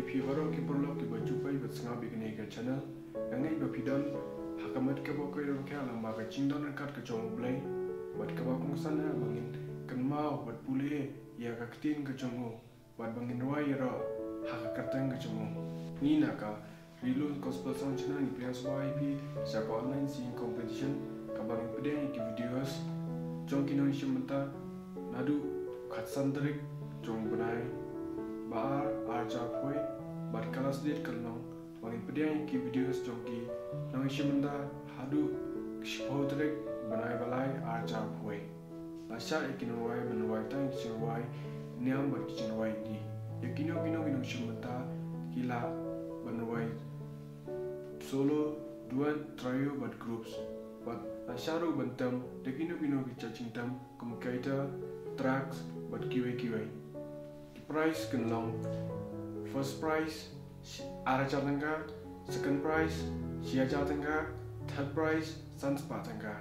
IP baru ki perlu ki baju pai bet senga bigini ke channel ngai ba pidam hakamat ke bo koi ro kya lamba ka chingdon kat ke chong blai bat ka ba kong sana bangin kan mau bat pule ya ka ktin ke chongo bat bangin roi ro hakatang ke chongo ni naka Rilu gospel song channel ni PS IP sa ko online singing competition ka bangin pede ki videos chong kino shimta nadu khatsandrik chong banai bar arja poi bat kalas dit kalnong bangin pede ki videos chong ki nong shimta hadu shpodrek banai balai arja poi asha ekino wai banwai tang chirwai niam bat chirwai ni yakino kino shimta kila banwai solo dua trio but groups but asharu bantam dekino bino bichaching tam kumkaita tracks but kiwe prize can long first prize arachatanga second prize siachatanga third prize sanspatanga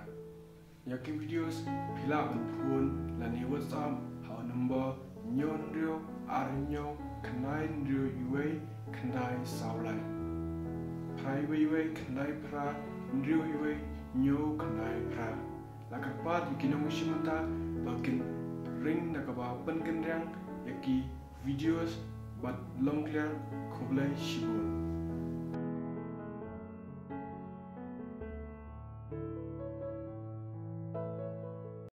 yaki videos phila phun lani whatsapp how number nyon rio arnyo khnai rio uwe khnai saulai Prai wei kandai pra ndriu wei nyo kandai pra lakapat ikinong shimata bakin ring nakaba pangendang yaki videos but long clear khoblai shibul